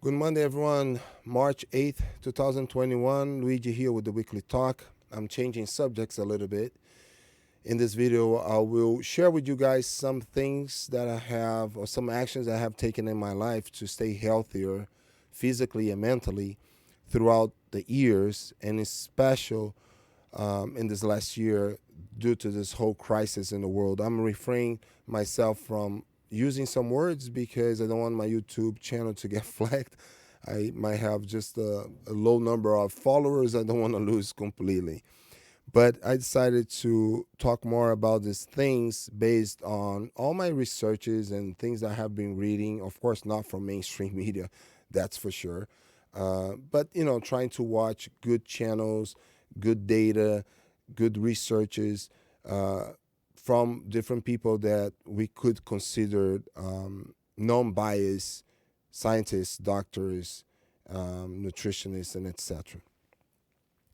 Good Monday, everyone. March 8th, 2021. Luigi here with the Weekly Talk. I'm changing subjects a little bit. In this video, I will share with you guys some things that I have, or some actions I have taken in my life to stay healthier physically and mentally throughout the years, and it's special in this last year due to this whole crisis in the world. I'm refraining myself from using some words because I don't want my YouTube channel to get flagged. I might have just a low number of followers I don't want to lose completely. But I decided to talk more about these things based on all my researches and things I have been reading. Of course, not from mainstream media, that's for sure. But, trying to watch good channels, good data, good researches, from different people that we could consider non-biased scientists, doctors, nutritionists, and etc.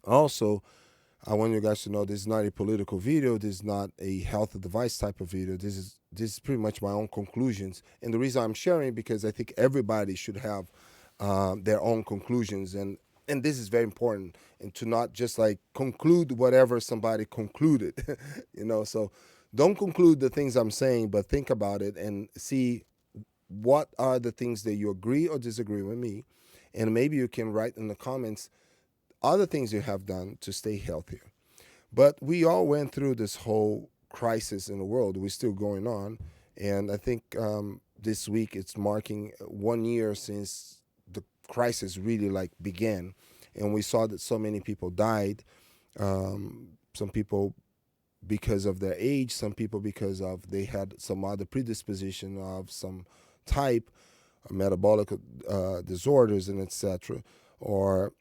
Also, I want you guys to know this is not a political video. This is not a health advice type of video. This is pretty much my own conclusions. And the reason I'm sharing because I think everybody should have their own conclusions. And this is very important, and to not just like conclude whatever somebody concluded, so don't conclude the things I'm saying, but think about it and see what are the things that you agree or disagree with me. And maybe you can write in the comments other things you have done to stay healthier. But we all went through this whole crisis in the world. We're still going on. And I think this week it's marking 1 year since the crisis really began. And we saw that so many people died. Some people because of their age, some people because of they had some other predisposition of some type of metabolic disorders and etc. Or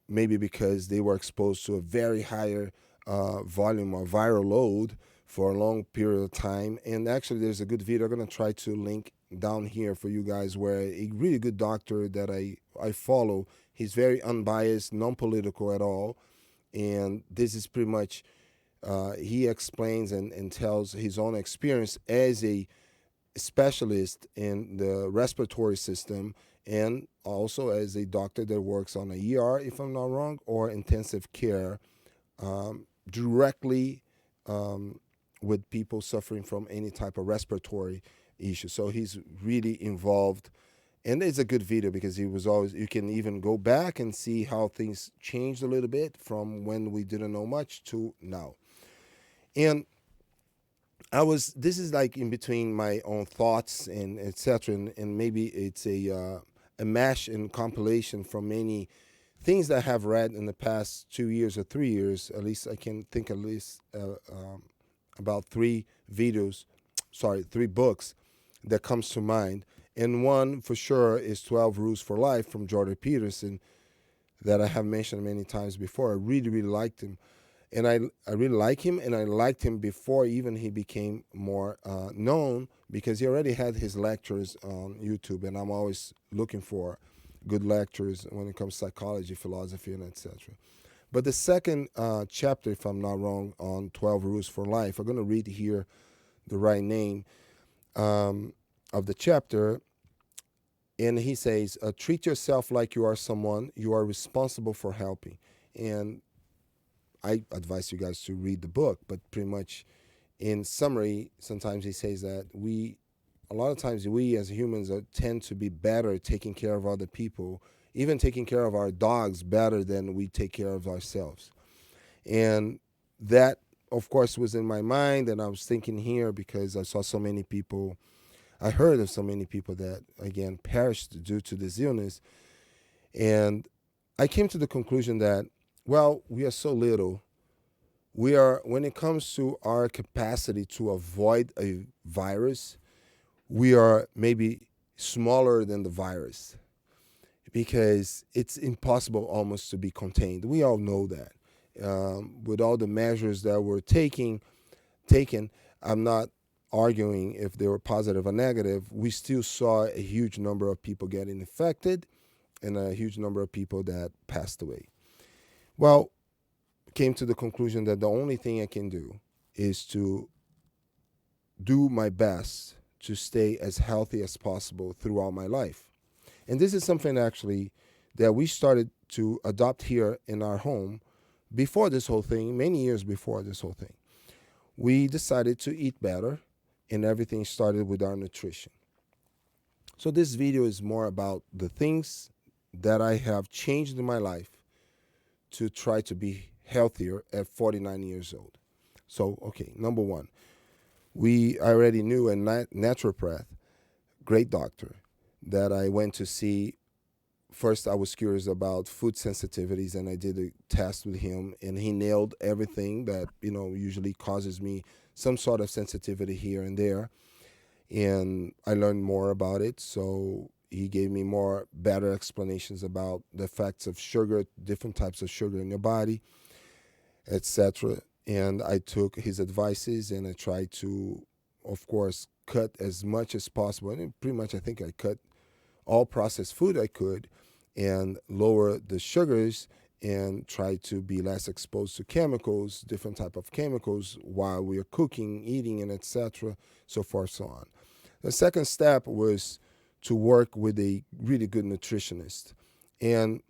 maybe because they were exposed to a very higher volume or viral load for a long period of time. And actually there's a good video I'm going to try to link down here for you guys where a really good doctor that I follow, he's very unbiased, non-political at all. And this is pretty much, he explains and tells his own experience as a specialist in the respiratory system and also as a doctor that works on a ER, if I'm not wrong, or intensive care, directly with people suffering from any type of respiratory issue. So he's really involved. And it's a good video because he was always, you can even go back and see how things changed a little bit from when we didn't know much to now. And this is like in between my own thoughts and etc. And maybe it's a mash and compilation from many things that I have read in the past 2 years or 3 years. At least I can think at least about three books that comes to mind. And one for sure is 12 Rules for Life from Jordan Peterson that I have mentioned many times before. I really, really liked him. And I really like him, and I liked him before even he became more known because he already had his lectures on YouTube, and I'm always looking for good lectures when it comes to psychology, philosophy, and etc. But the second chapter, if I'm not wrong, on 12 Rules for Life, I'm going to read here the right name of the chapter. And he says, treat yourself like you are someone you are responsible for helping. And I advise you guys to read the book, but pretty much in summary, sometimes he says that a lot of times we as humans tend to be better taking care of other people, even taking care of our dogs better than we take care of ourselves. And that, of course, was in my mind, and I was thinking here because I saw so many people, I heard of so many people that, again, perished due to this illness. And I came to the conclusion that, well, we are so little. When it comes to our capacity to avoid a virus, we are maybe smaller than the virus because it's impossible almost to be contained. We all know that. With all the measures that were taken, I'm not arguing if they were positive or negative. We still saw a huge number of people getting infected and a huge number of people that passed away. Well, came to the conclusion that the only thing I can do is to do my best to stay as healthy as possible throughout my life. And this is something actually that we started to adopt here in our home before this whole thing, many years before this whole thing. We decided to eat better, and everything started with our nutrition. So this video is more about the things that I have changed in my life to try to be healthier at 49 years old. So, okay, number one, I already knew a naturopath, great doctor, that I went to see. First, I was curious about food sensitivities, and I did a test with him, and he nailed everything that, usually causes me some sort of sensitivity here and there. And I learned more about it. So he gave me better explanations about the effects of sugar, different types of sugar in your body, etc. And I took his advices, and I tried to, of course, cut as much as possible. And pretty much, I think I cut all processed food I could and lower the sugars and try to be less exposed to chemicals, different type of chemicals while we are cooking, eating, and etc., so forth, so on. The second step was to work with a really good nutritionist. And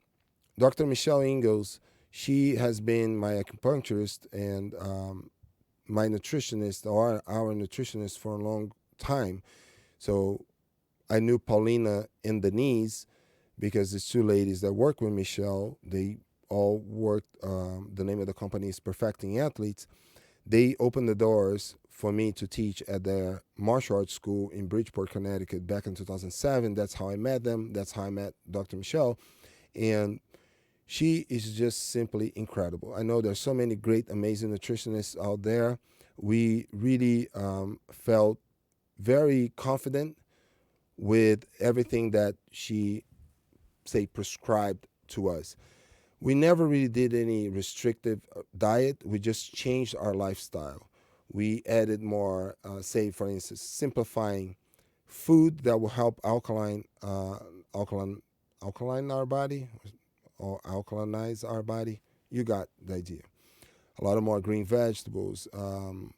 Dr. Michelle Ingalls, she has been my acupuncturist and my nutritionist, or our nutritionist, for a long time. So I knew Paulina and Denise because these two ladies that work with Michelle, they all worked, the name of the company is Perfecting Athletes. They opened the doors for me to teach at their martial arts school in Bridgeport, Connecticut back in 2007. That's how I met them. That's how I met Dr. Michelle. And she is just simply incredible. I know there's so many great, amazing nutritionists out there. We really felt very confident with everything that she, say, prescribed to us. We never really did any restrictive diet. We just changed our lifestyle. We added more, say, for instance, simplifying food that will help alkaline our body, or alkalinize our body. You got the idea. A lot of more green vegetables, and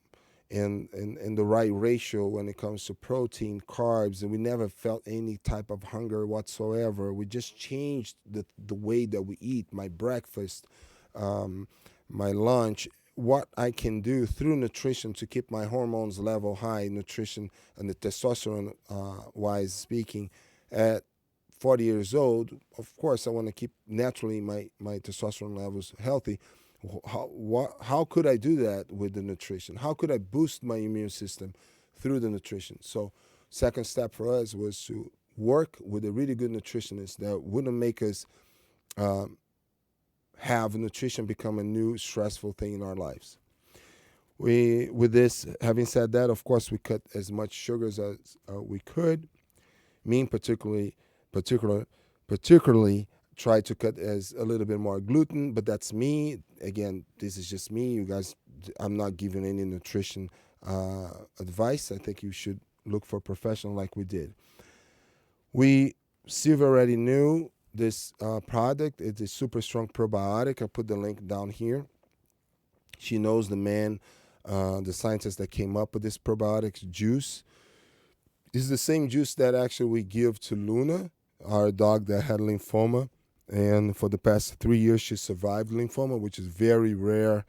the right ratio when it comes to protein, carbs, and we never felt any type of hunger whatsoever. We just changed the way that we eat, my breakfast, my lunch, what I can do through nutrition to keep my hormones level high, nutrition and the testosterone wise speaking, at 40 years old. Of course, I want to keep naturally my testosterone levels healthy. How could I do that with the nutrition? How could I boost my immune system through the nutrition? So second step for us was to work with a really good nutritionist that wouldn't make us have nutrition become a new stressful thing in our lives. With this, having said that, of course, we cut as much sugars as we could. Me particularly try to cut as a little bit more gluten, but that's me. Again, this is just me. You guys, I'm not giving any nutrition advice. I think you should look for a professional like we did. Sylvia already knew this product. It's a super strong probiotic. I put the link down here. She knows the man, the scientist that came up with this probiotics juice. This is the same juice that actually we give to Luna, our dog that had lymphoma. And for the past 3 years, she survived lymphoma, which is very rare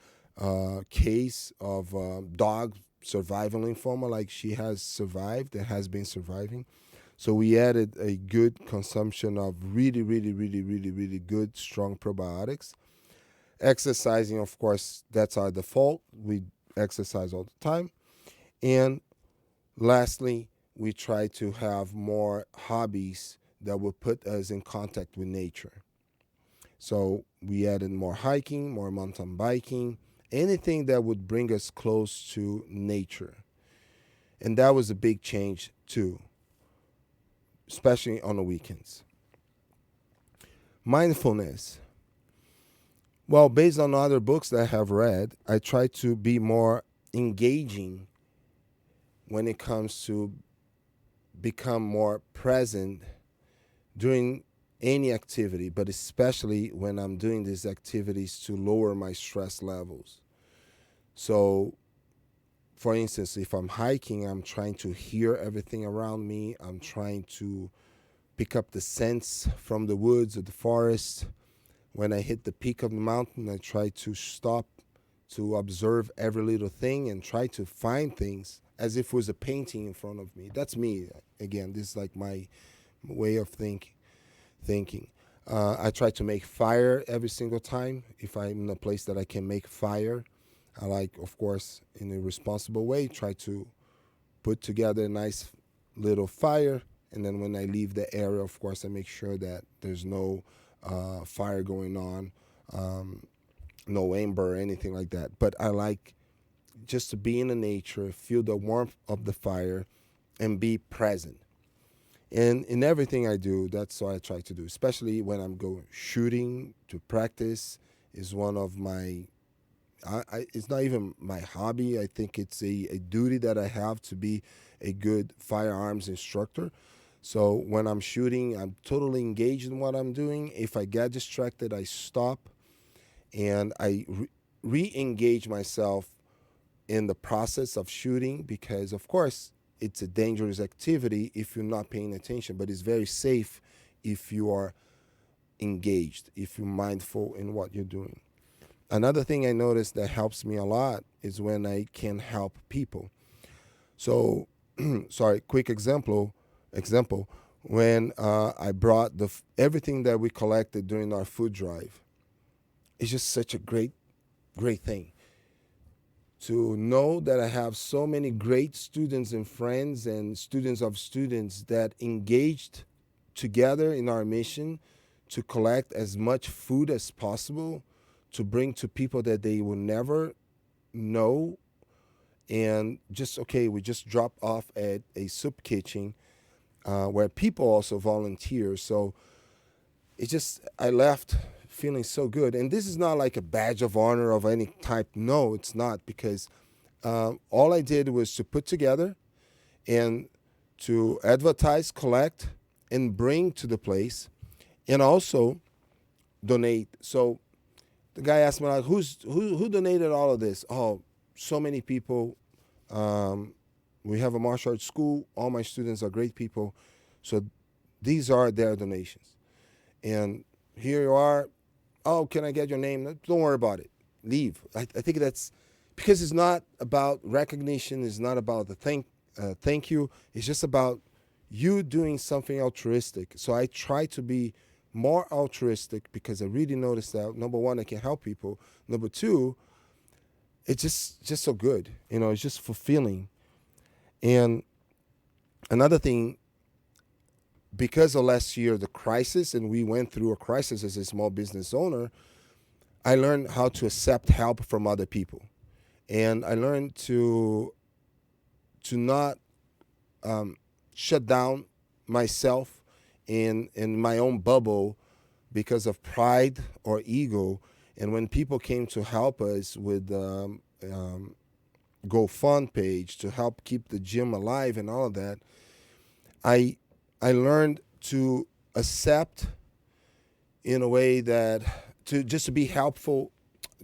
case of dog surviving lymphoma like she has survived and has been surviving. So we added a good consumption of really, really, really, really, really good, strong probiotics. Exercising, of course, that's our default. We exercise all the time. And lastly, we try to have more hobbies that will put us in contact with nature. So we added more hiking, more mountain biking, anything that would bring us close to nature. And that was a big change too, especially on the weekends. Mindfulness. Well, based on other books that I have read, I try to be more engaging when it comes to become more present during any activity, but especially when I'm doing these activities to lower my stress levels. So, for instance, if I'm hiking, I'm trying to hear everything around me. I'm trying to pick up the scents from the woods or the forest. When I hit the peak of the mountain, I try to stop to observe every little thing and try to find things as if it was a painting in front of me. That's me. Again, this is like my way of thinking. I try to make fire every single time. If I'm in a place that I can make fire, I like, of course, in a responsible way, try to put together a nice little fire. And then when I leave the area, of course, I make sure that there's no fire going on, no ember or anything like that. But I like just to be in the nature, feel the warmth of the fire, and be present. And in everything I do, that's what I try to do, especially when I'm going shooting to practice is one of my, it's not even my hobby. I think it's a duty that I have to be a good firearms instructor. So when I'm shooting, I'm totally engaged in what I'm doing. If I get distracted, I stop and I re-engage myself in the process of shooting because, of course, it's a dangerous activity if you're not paying attention, but it's very safe if you are engaged, if you're mindful in what you're doing. Another thing I noticed that helps me a lot is when I can help people. So, quick example, when I brought everything that we collected during our food drive, it's just such a great thing. To know that I have so many great students and friends and students of students that engaged together in our mission to collect as much food as possible to bring to people that they will never know. And we just dropped off at a soup kitchen where people also volunteer. So I left feeling so good. And this is not like a badge of honor of any type. No, it's not, because all I did was to put together and to advertise, collect, and bring to the place, and also donate. So the guy asked me, like, who donated all of this? Oh, so many people. We have a martial arts school. All my students are great people. So these are their donations. And here you are. Oh, can I get your name? Don't worry about it. Leave. I think that's because it's not about recognition. It's not about the thank you. It's just about you doing something altruistic. So I try to be more altruistic because I really noticed that, number one, I can help people. Number two, it's just so good. It's just fulfilling. And another thing, because of last year, the crisis, and we went through a crisis as a small business owner, I learned how to accept help from other people. And I learned to not shut down myself in my own bubble because of pride or ego. And when people came to help us with GoFund page to help keep the gym alive and all of that, I learned to accept in a way that to be helpful,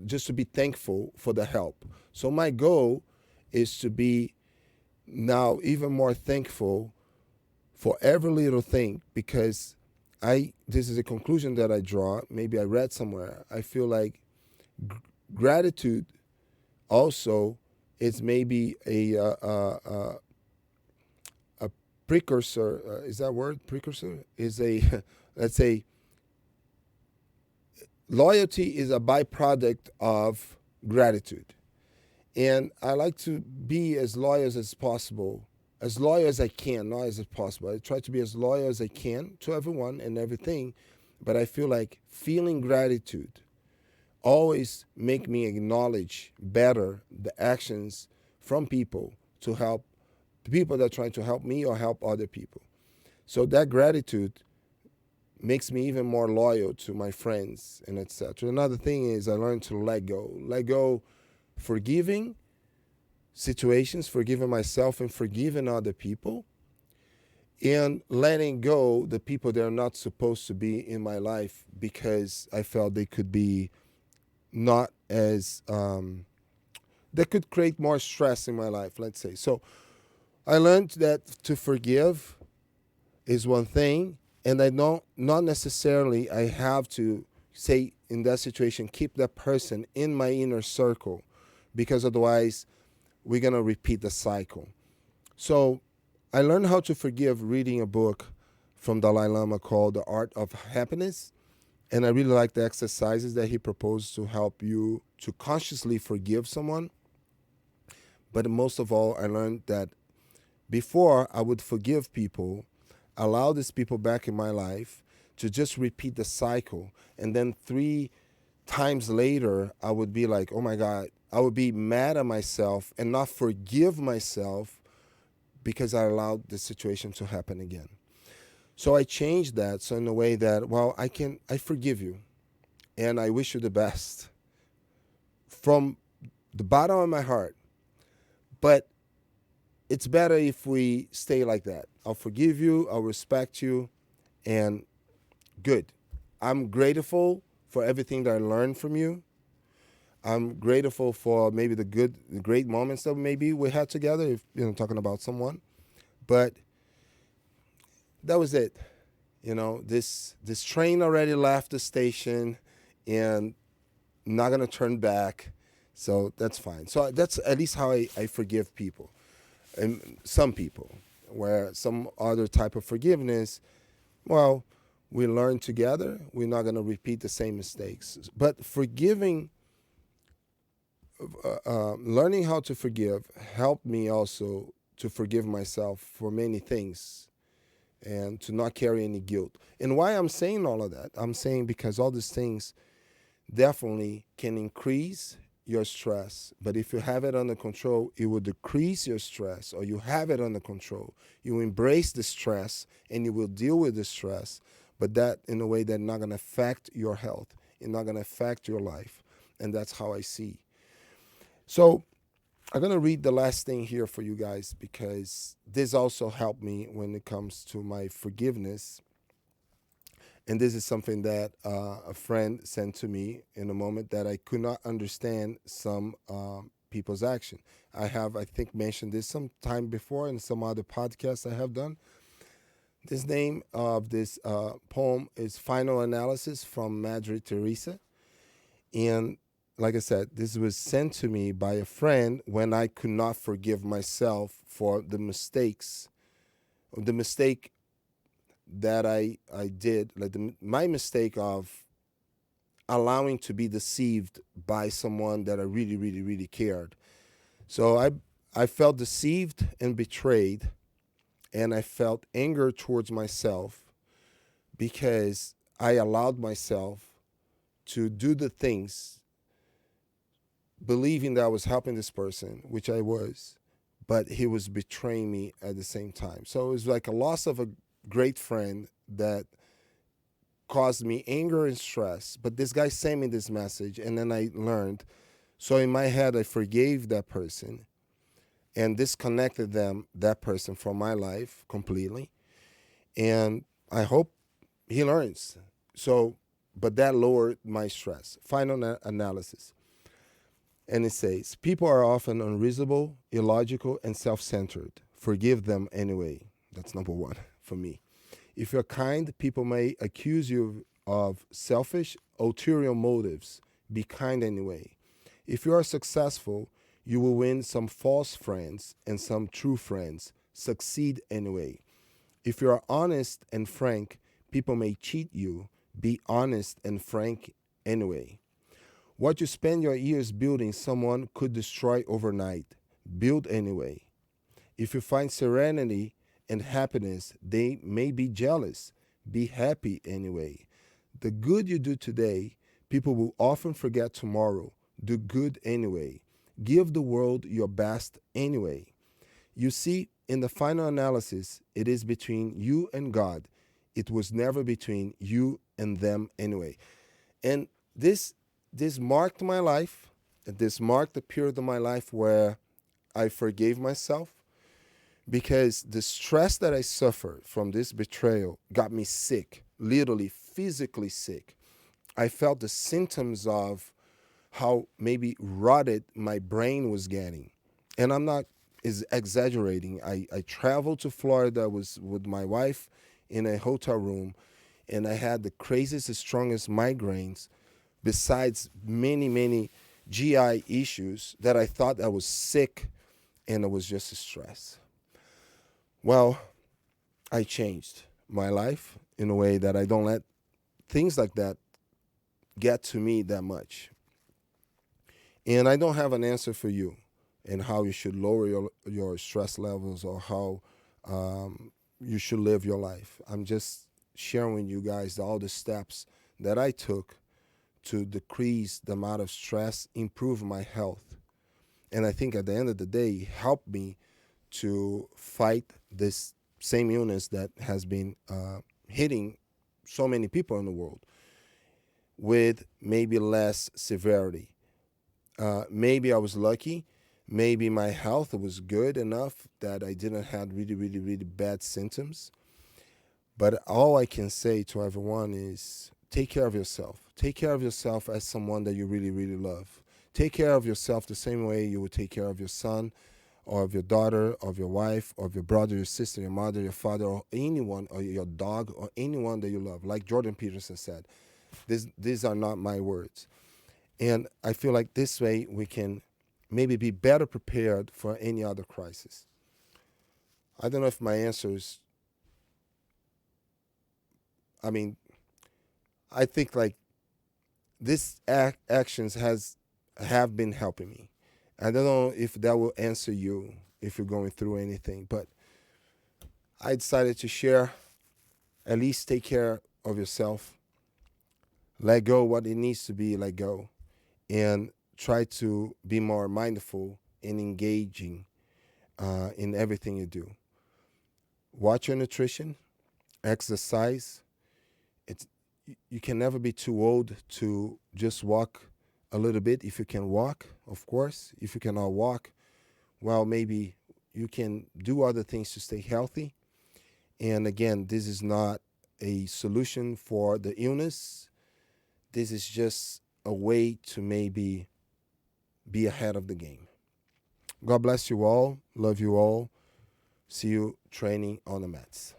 just to be thankful for the help. So my goal is to be now even more thankful for every little thing, because this is a conclusion that I draw, maybe I read somewhere. I feel like gratitude also is maybe a precursor, is that word? Precursor? Is let's say, loyalty is a byproduct of gratitude. And I like to be as loyal as possible, as loyal as I can, not as possible. I try to be as loyal as I can to everyone and everything, but I feel like feeling gratitude always make me acknowledge better the actions from people to help the people that are trying to help me or help other people. So that gratitude makes me even more loyal to my friends and etc. Another thing is I learned to let go, forgiving situations, forgiving myself and forgiving other people, and letting go the people that are not supposed to be in my life because I felt they could be not as, that could create more stress in my life, let's say. So I learned that to forgive is one thing, And I don't, not necessarily I have to say in that situation, keep that person in my inner circle, because otherwise we're going to repeat the cycle. So I learned how to forgive reading a book from Dalai Lama called The Art of Happiness. And I really like the exercises that he proposed to help you to consciously forgive someone. But most of all, I learned that before I would forgive people, allow these people back in my life to just repeat the cycle. And then 3 times later, I would be like, oh my God, I would be mad at myself and not forgive myself because I allowed the situation to happen again. So I changed that so in a way that, well, I forgive you and I wish you the best from the bottom of my heart. But it's better if we stay like that. I'll forgive you, I'll respect you, and good. I'm grateful for everything that I learned from you. I'm grateful for maybe the great moments that maybe we had together, if talking about someone. But that was it. This train already left the station and not gonna turn back. So that's fine. So that's at least how I forgive people. And some people, where some other type of forgiveness, well, we learn together. We're not going to repeat the same mistakes. But forgiving, learning how to forgive helped me also to forgive myself for many things and to not carry any guilt. And why I'm saying all of that, I'm saying because all these things definitely can increase your stress. But if you have it under control, it will decrease your stress, or you have it under control. You embrace the stress and you will deal with the stress, but that in a way that's not going to affect your health. It's not going to affect your life. And that's how I see. So I'm going to read the last thing here for you guys, because this also helped me when it comes to my forgiveness. And this is something that a friend sent to me in a moment that I could not understand some people's action. I think, mentioned this some time before in some other podcasts I have done. This name of this poem is Final Analysis from Madre Teresa. And like I said, this was sent to me by a friend when I could not forgive myself for the mistake that I did, like my mistake of allowing to be deceived by someone that I really, really, really cared. So I felt deceived and betrayed, and I felt anger towards myself because I allowed myself to do the things believing that I was helping this person, which I was, but he was betraying me at the same time. So it was like a loss of a great friend that caused me anger and stress. But this guy sent me this message, and then I learned. So in my head, I forgave that person and disconnected that person from my life completely. And I hope he learns. So, but that lowered my stress. Final analysis. And it says, people are often unreasonable, illogical, and self-centered. Forgive them anyway. That's number one for me. If you're kind, people may accuse you of selfish, ulterior motives. Be kind anyway. If you are successful, you will win some false friends and some true friends. Succeed anyway. If you are honest and frank, people may cheat you. Be honest and frank anyway. What you spend your years building, someone could destroy overnight. Build anyway. If you find serenity and happiness, they may be jealous. Be happy anyway. The good you do today, people will often forget tomorrow. Do good anyway. Give the world your best anyway. You see, in the final analysis, it is between you and God. It was never between you and them anyway. And this marked my life. This marked the period of my life where I forgave myself, because the stress that I suffered from this betrayal got me sick, literally physically sick. I felt the symptoms of how maybe rotted my brain was getting. And I'm not exaggerating. I traveled to Florida with my wife in a hotel room, and I had the craziest, strongest migraines, besides many, many GI issues, that I thought I was sick and it was just stress. Well, I changed my life in a way that I don't let things like that get to me that much. And I don't have an answer for you and how you should lower your stress levels or how you should live your life. I'm just sharing with you guys all the steps that I took to decrease the amount of stress, improve my health. And I think at the end of the day, it helped me to fight this same illness that has been hitting so many people in the world with maybe less severity. Maybe I was lucky. Maybe my health was good enough that I didn't have really, really, really bad symptoms. But all I can say to everyone is take care of yourself. Take care of yourself as someone that you really, really love. Take care of yourself the same way you would take care of your son or of your daughter, of your wife, or of your brother, your sister, your mother, your father, or anyone, or your dog, or anyone that you love. Like Jordan Peterson said, these are not my words. And I feel like this way we can maybe be better prepared for any other crisis. I don't know if my answer is, I mean, I think like this actions have been helping me. I don't know if that will answer you if you're going through anything, but I decided to share. At least take care of yourself. Let go what it needs to be let go, and try to be more mindful and engaging in everything you do. Watch your nutrition, exercise. You can never be too old to just walk a little bit. If you can walk, of course. If you cannot walk, well, maybe you can do other things to stay healthy. And again, this is not a solution for the illness. This is just a way to maybe be ahead of the game. God bless you all. Love you all. See you training on the mats.